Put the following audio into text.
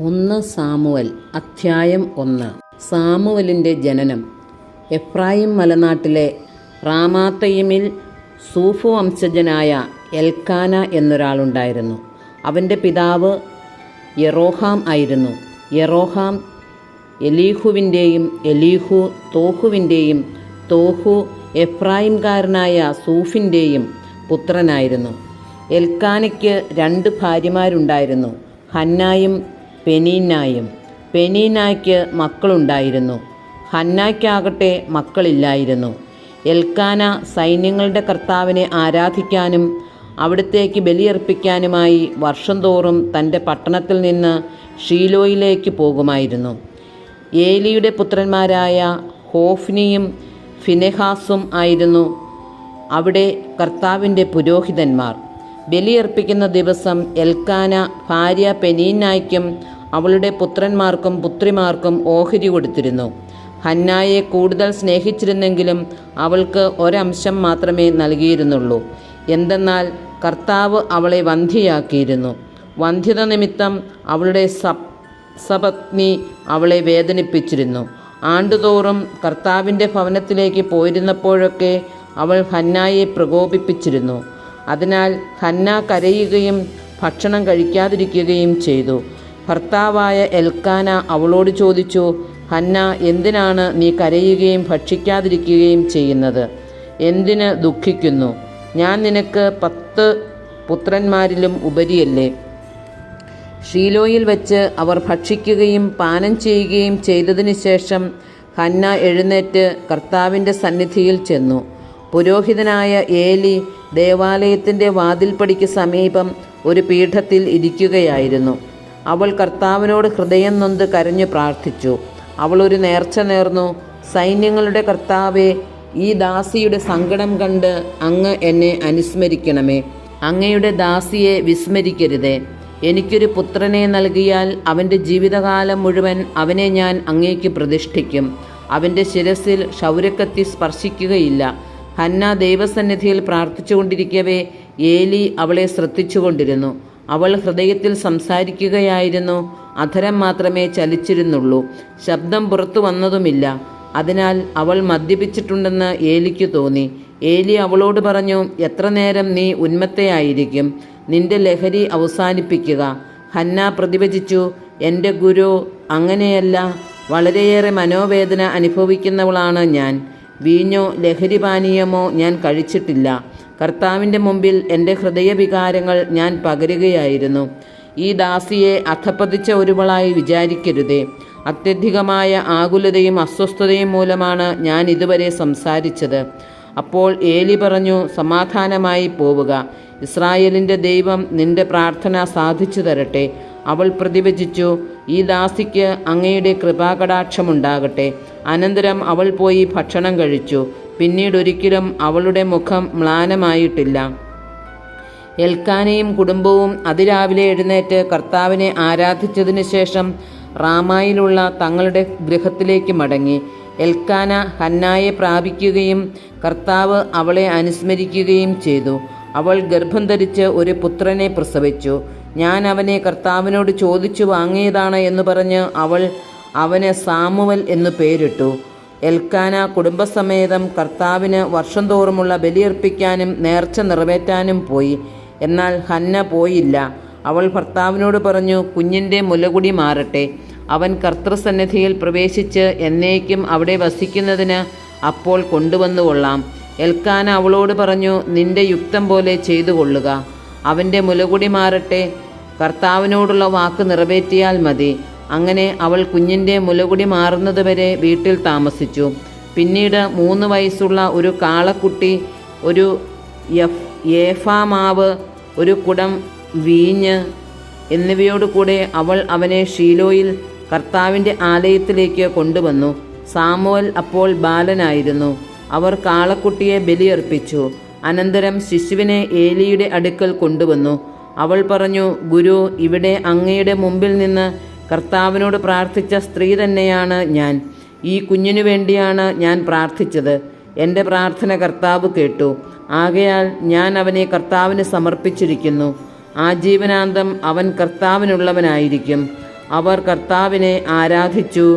1 Samuel അധ്യായം 1. സാമുവലിൻ്റെ ജനനം. എഫ്രായിം മലനാട്ടിലെ റാമാത്തയിമിൽ സൂഫ് വംശജനായ എൽക്കാന എന്നൊരാളുണ്ടായിരുന്നു. അവൻ്റെ പിതാവ് യെറോഹാം ആയിരുന്നു. യെറോഹാം എലീഹുവിൻ്റെയും എലീഹു തോഹുവിൻ്റെയും തോഹു എഫ്രായിംകാരനായ സൂഫിൻ്റെയും പുത്രനായിരുന്നു. എൽക്കാനയ്ക്ക് 2 ഭാര്യമാരുണ്ടായിരുന്നു, ഹന്നായും പെനീന്നായും. പെനീന്നായ്ക്ക് മക്കളുണ്ടായിരുന്നു, ഹന്നായ്ക്കാകട്ടെ മക്കളില്ലായിരുന്നു. എൽക്കാന സൈന്യങ്ങളുടെ കർത്താവിനെ ആരാധിക്കാനും അവിടത്തേക്ക് ബലിയർപ്പിക്കാനുമായി വർഷം തോറും തൻ്റെ പട്ടണത്തിൽ നിന്ന് ഷീലോയിലേക്ക് പോകുമായിരുന്നു. ഏലിയുടെ പുത്രന്മാരായ ഹോഫ്നിയും ഫിനെഹാസും ആയിരുന്നു അവിടെ കർത്താവിൻ്റെ പുരോഹിതന്മാർ. ബലിയർപ്പിക്കുന്ന ദിവസം എൽക്കാന ഭാര്യ പെനീന്നായ്ക്കും അവളുടെ പുത്രന്മാർക്കും പുത്രിമാർക്കും ഓഹരി കൊടുത്തിരുന്നു. ഹന്നായെ കൂടുതൽ സ്നേഹിച്ചിരുന്നെങ്കിലും അവൾക്ക് ഒരംശം മാത്രമേ നൽകിയിരുന്നുള്ളൂ. എന്തെന്നാൽ കർത്താവ് അവളെ വന്ധ്യയാക്കിയിരുന്നു. വന്ധ്യത നിമിത്തം അവളുടെ സപത്നി അവളെ വേദനിപ്പിച്ചിരുന്നു. ആണ്ടുതോറും കർത്താവിൻ്റെ ഭവനത്തിലേക്ക് പോയിരുന്നപ്പോഴൊക്കെ അവൾ ഹന്നായെ പ്രകോപിപ്പിച്ചിരുന്നു. അതിനാൽ ഹന്ന കരയുകയും ഭക്ഷണം കഴിക്കാതിരിക്കുകയും ചെയ്തു. ഭർത്താവായ എൽക്കാന അവളോട് ചോദിച്ചു, ഹന്ന, എന്തിനാണ് നീ കരയുകയും ഭക്ഷിക്കാതിരിക്കുകയും ചെയ്യുന്നത്? എന്തിന് ദുഃഖിക്കുന്നു? ഞാൻ നിനക്ക് 10 പുത്രന്മാരിലും ഉപരിയല്ലേ? ഷീലോയിൽ വെച്ച് അവർ ഭക്ഷിക്കുകയും പാനം ചെയ്യുകയും ചെയ്തതിന് ശേഷം ഹന്ന എഴുന്നേറ്റ് കർത്താവിൻ്റെ സന്നിധിയിൽ ചെന്നു. പുരോഹിതനായ ഏലി ദേവാലയത്തിൻ്റെ വാതിൽപ്പടിക്ക് സമീപം ഒരു പീഠത്തിൽ ഇരിക്കുകയായിരുന്നു. അവൾ കർത്താവിനോട് ഹൃദയം നൊന്ത് കരഞ്ഞു പ്രാർത്ഥിച്ചു. അവൾ ഒരു നേർച്ച നേർന്നു. സൈന്യങ്ങളുടെ കർത്താവേ, ഈ ദാസിയുടെ സങ്കടം കണ്ട് അങ്ങ് എന്നെ അനുസ്മരിക്കണമേ. അങ്ങയുടെ ദാസിയെ വിസ്മരിക്കരുതേ. എനിക്കൊരു പുത്രനെ നൽകിയാൽ അവൻ്റെ ജീവിതകാലം മുഴുവൻ അവനെ ഞാൻ അങ്ങേക്ക് പ്രതിഷ്ഠിക്കും. അവൻ്റെ ശിരസിൽ ക്ഷൗരക്കത്തി സ്പർശിക്കുകയില്ല. ഹന്ന ദൈവസന്നിധിയിൽ പ്രാർത്ഥിച്ചുകൊണ്ടിരിക്കവേ ഏലി അവളെ ശ്രദ്ധിച്ചുകൊണ്ടിരുന്നു. അവൾ ഹൃദയത്തിൽ സംസാരിക്കുകയായിരുന്നു, അധരം മാത്രമേ ചലിച്ചിരുന്നുള്ളൂ, ശബ്ദം പുറത്തു വന്നതുമില്ല. അതിനാൽ അവൾ മദ്യപിച്ചിട്ടുണ്ടെന്ന് ഏലിക്ക് തോന്നി. ഏലി അവളോട് പറഞ്ഞു, എത്ര നേരം നീ ഉന്മത്തയായിരിക്കും? നിന്റെ ലഹരി അവസാനിപ്പിക്കുക. ഹന്ന പ്രതിവചിച്ചു, എൻ്റെ ഗുരു, അങ്ങനെയല്ല, വളരെയേറെ മനോവേദന അനുഭവിക്കുന്നവളാണ് ഞാൻ. വീഞ്ഞോ ലഹരിപാനീയമോ ഞാൻ കഴിച്ചിട്ടില്ല. കർത്താവിൻ്റെ മുമ്പിൽ എൻ്റെ ഹൃദയവികാരങ്ങൾ ഞാൻ പകരുകയായിരുന്നു. ഈ ദാസിയെ അധപ്പതിച്ച ഒരുവളായി വിചാരിക്കരുതേ. അത്യധികമായ ആകുലതയും അസ്വസ്ഥതയും മൂലമാണ് ഞാൻ ഇതുവരെ സംസാരിച്ചത്. അപ്പോൾ ഏലി പറഞ്ഞു, സമാധാനമായി പോവുക. ഇസ്രായേലിൻ്റെ ദൈവം നിന്റെ പ്രാർത്ഥന സാധിച്ചു തരട്ടെ. അവൾ പ്രതിവചിച്ചു, ഈ ദാസിക്ക് അങ്ങയുടെ കൃപാകടാക്ഷമുണ്ടാകട്ടെ. അനന്തരം അവൾ പോയി ഭക്ഷണം കഴിച്ചു. പിന്നീടൊരിക്കലും അവളുടെ മുഖം മ്ലാനമായിട്ടില്ല. എൽക്കാനയും കുടുംബവും അതിരാവിലെ എഴുന്നേറ്റ് കർത്താവിനെ ആരാധിച്ചതിന് ശേഷം റാമായിലുള്ള തങ്ങളുടെ ഗൃഹത്തിലേക്ക് മടങ്ങി. എൽക്കാന ഹന്നായെ പ്രാപിക്കുകയും കർത്താവ് അവളെ അനുസ്മരിക്കുകയും ചെയ്തു. അവൾ ഗർഭം ധരിച്ച് ഒരു പുത്രനെ പ്രസവിച്ചു. ഞാൻ അവനെ കർത്താവിനോട് ചോദിച്ചു വാങ്ങിയതാണ് എന്ന് പറഞ്ഞ് അവൾ അവന് സാമുവൽ എന്നു പേരിട്ടു. എൽക്കാന കുടുംബസമേതം കർത്താവിന് വർഷം തോറുമുള്ള ബലിയർപ്പിക്കാനും നേർച്ച നിറവേറ്റാനും പോയി. എന്നാൽ ഹന്ന പോയില്ല. അവൾ ഭർത്താവിനോട് പറഞ്ഞു, കുഞ്ഞിൻ്റെ മുലകുടി മാറട്ടെ. അവൻ കർത്തൃസന്നിധിയിൽ പ്രവേശിച്ച് എന്നേക്കും അവിടെ വസിക്കുന്നതിന് അപ്പോൾ കൊണ്ടുവന്നുകൊള്ളാം. എൽക്കാന അവളോട് പറഞ്ഞു, നിന്റെ യുക്തം പോലെ ചെയ്തു കൊള്ളുക. അവൻ്റെ മുലകുടി മാറട്ടെ. കർത്താവിനോടുള്ള വാക്ക് നിറവേറ്റിയാൽ മതി. അങ്ങനെ അവൾ കുഞ്ഞിൻ്റെ മുലകുടി മാറുന്നതുവരെ വീട്ടിൽ താമസിച്ചു. പിന്നീട് 3 വയസ്സുള്ള ഒരു കാളക്കുട്ടി, ഒരു ഏഫാ മാവ്, ഒരു കുടം വീഞ്ഞ് എന്നിവയോടുകൂടെ അവൾ അവനെ ഷീലോയിൽ കർത്താവിൻ്റെ ആലയത്തിലേക്ക് കൊണ്ടുവന്നു. സാമുവൽ അപ്പോൾ ബാലനായിരുന്നു. അവർ കാളക്കുട്ടിയെ ബലിയർപ്പിച്ചു. അനന്തരം ശിശുവിനെ ഏലിയുടെ അടുക്കൽ കൊണ്ടുവന്നു. അവൾ പറഞ്ഞു, ഗുരു, ഇവിടെ അങ്ങയുടെ മുമ്പിൽ നിന്ന് കർത്താവിനോട് പ്രാർത്ഥിച്ച സ്ത്രീ തന്നെയാണ് ഞാൻ. ഈ കുഞ്ഞിനു വേണ്ടിയാണ് ഞാൻ പ്രാർത്ഥിച്ചത്. എൻ്റെ പ്രാർത്ഥന കർത്താവ് കേട്ടു. ആകയാൽ ഞാൻ അവനെ കർത്താവിന് സമർപ്പിച്ചിരിക്കുന്നു. ആജീവനാന്തം അവൻ കർത്താവിനുള്ളവനായിരിക്കും. അവർ കർത്താവിനെ ആരാധിച്ചു.